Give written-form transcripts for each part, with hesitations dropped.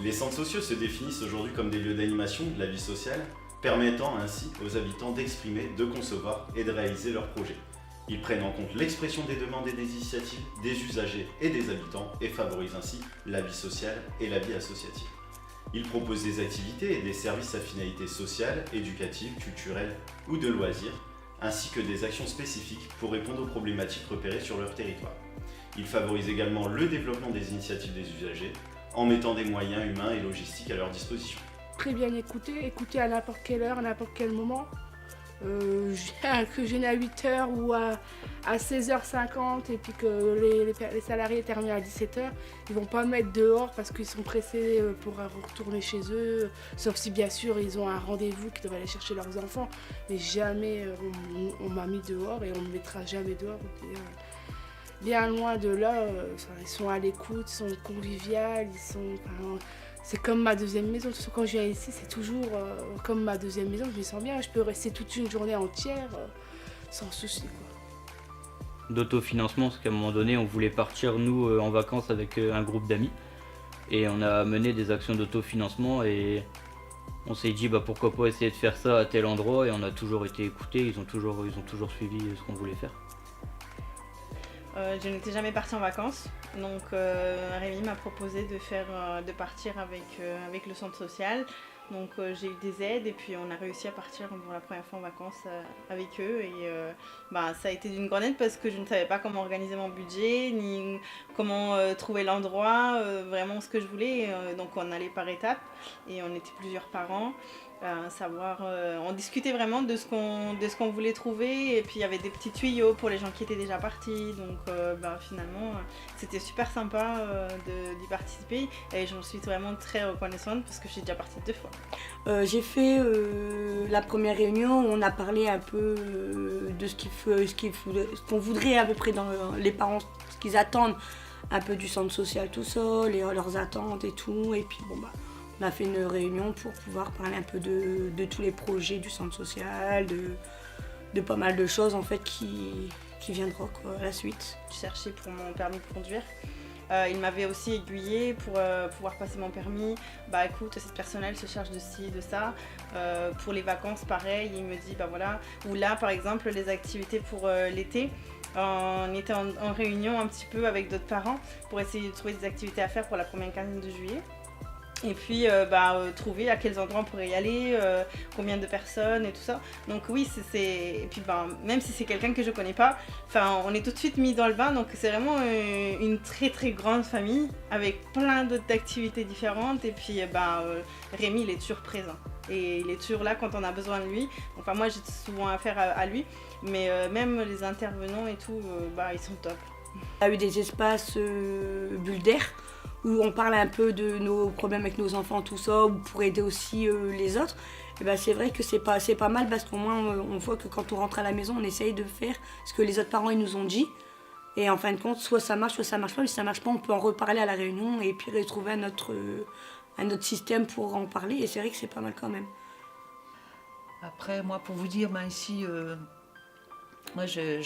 Les centres sociaux se définissent aujourd'hui comme des lieux d'animation de la vie sociale, permettant ainsi aux habitants d'exprimer, de concevoir et de réaliser leurs projets. Ils prennent en compte l'expression des demandes et des initiatives des usagers et des habitants et favorisent ainsi la vie sociale et la vie associative. Ils proposent des activités et des services à finalité sociale, éducative, culturelle ou de loisirs, ainsi que des actions spécifiques pour répondre aux problématiques repérées sur leur territoire. Ils favorisent également le développement des initiatives des usagers en mettant des moyens humains et logistiques à leur disposition. Très bien écouter à n'importe quelle heure, à n'importe quel moment. Que je vienne à 8h ou à 16h50 et puis que les salariés terminent à 17h, ils vont pas me mettre dehors parce qu'ils sont pressés pour retourner chez eux, sauf si bien sûr ils ont un rendez-vous qu'ils doivent aller chercher leurs enfants, mais jamais on m'a mis dehors et on ne me mettra jamais dehors. Bien loin de là, ils sont à l'écoute, ils sont conviviaux, c'est comme ma deuxième maison. De toute façon, quand je viens ici, c'est toujours comme ma deuxième maison. Je me sens bien. Je peux rester toute une journée entière sans souci, quoi. D'autofinancement, parce qu'à un moment donné, on voulait partir, nous, en vacances avec un groupe d'amis. Et on a mené des actions d'autofinancement et on s'est dit pourquoi pas essayer de faire ça à tel endroit. Et on a toujours été écoutés, ils ont toujours suivi ce qu'on voulait faire. Je n'étais jamais partie en vacances, donc Rémi m'a proposé de partir avec le centre social. Donc j'ai eu des aides et puis on a réussi à partir pour la première fois en vacances avec eux. Et ça a été d'une grande aide parce que je ne savais pas comment organiser mon budget, ni comment trouver l'endroit, vraiment ce que je voulais. Donc on allait par étapes et on était plusieurs parents. On discutait vraiment de ce qu'on voulait trouver et puis il y avait des petits tuyaux pour les gens qui étaient déjà partis, donc finalement c'était super sympa d'y participer et j'en suis vraiment très reconnaissante parce que je suis déjà partie 2 fois. J'ai fait la première réunion où on a parlé un peu de ce qu'on voudrait à peu près dans les parents, ce qu'ils attendent un peu du centre social, tout ça, leurs attentes et tout, et puis on a fait une réunion pour pouvoir parler un peu de tous les projets du centre social, de pas mal de choses en fait qui viendront à la suite. Je cherchais pour mon permis de conduire. Il m'avait aussi aiguillé pour pouvoir passer mon permis. Écoute, cette personne elle se charge de ci, de ça. Pour les vacances, pareil, il me dit voilà. Ou là, par exemple, les activités pour l'été. On était en réunion un petit peu avec d'autres parents pour essayer de trouver des activités à faire pour la première quinzaine de juillet. Et puis trouver à quels endroits on pourrait y aller, combien de personnes et tout ça. Donc oui, et puis même si c'est quelqu'un que je connais pas, on est tout de suite mis dans le bain. Donc c'est vraiment une très très grande famille avec plein d'autres activités différentes. Et puis Rémi, il est toujours présent. Et il est toujours là quand on a besoin de lui. Enfin moi j'ai souvent affaire à lui, mais même les intervenants et tout, ils sont top. On a eu des espaces bulles d'air où on parle un peu de nos problèmes avec nos enfants, tout ça, ou pour aider aussi les autres. Et c'est vrai que c'est pas mal parce qu'au moins on voit que quand on rentre à la maison, on essaye de faire ce que les autres parents ils nous ont dit. Et en fin de compte, soit ça marche pas. Mais si ça marche pas, on peut en reparler à la réunion et puis retrouver un autre système pour en parler. Et c'est vrai que c'est pas mal quand même. Après, moi, pour vous dire, ici, moi j'ai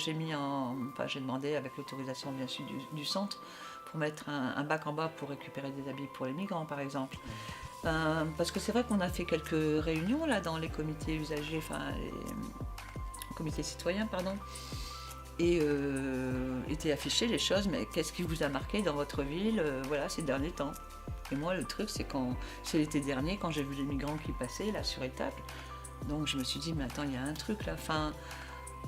demandé avec l'autorisation bien sûr du centre pour mettre un bac en bas pour récupérer des habits pour les migrants par exemple. Parce que c'est vrai qu'on a fait quelques réunions là dans les comités usagers, les comités citoyens pardon, et étaient affichées les choses, mais qu'est-ce qui vous a marqué dans votre ville ces derniers temps. Et moi le truc c'est l'été dernier quand j'ai vu les migrants qui passaient là sur Étaples, donc je me suis dit mais attends il y a un truc là,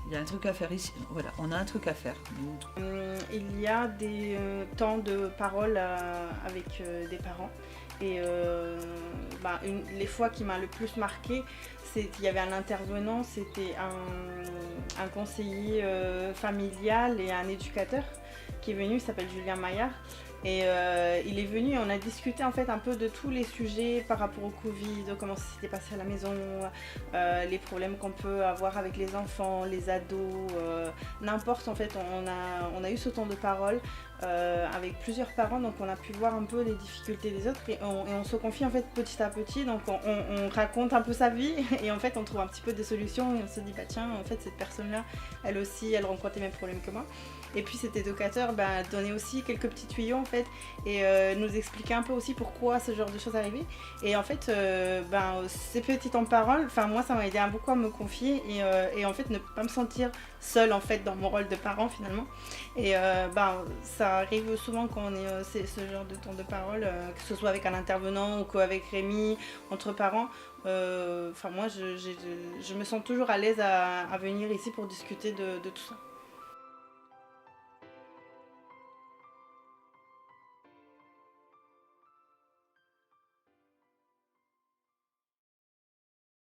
il y a un truc à faire ici, voilà, on a un truc à faire. Il y a des temps de parole avec des parents et les fois qui m'a le plus marqué, il y avait un intervenant, c'était un conseiller familial et un éducateur qui est venu, il s'appelle Julien Maillard. Et il est venu et on a discuté en fait un peu de tous les sujets par rapport au Covid, de comment ça s'était passé à la maison, les problèmes qu'on peut avoir avec les enfants, les ados, n'importe en fait. On a eu ce temps de parole avec plusieurs parents, donc on a pu voir un peu les difficultés des autres et on se confie en fait petit à petit, donc on raconte un peu sa vie et en fait on trouve un petit peu des solutions et on se dit tiens en fait cette personne là elle aussi elle rencontre les mêmes problèmes que moi. Et puis cet éducateur donnait aussi quelques petits tuyaux fait et nous expliquer un peu aussi pourquoi ce genre de choses arrivaient. Et en fait, ces petits temps de parole, moi ça m'a aidé beaucoup à me confier et en fait ne pas me sentir seule en fait dans mon rôle de parent finalement. Et ça arrive souvent quand on est ce genre de temps de parole, que ce soit avec un intervenant ou qu'avec Rémi, entre parents. Moi je me sens toujours à l'aise à venir ici pour discuter de tout ça.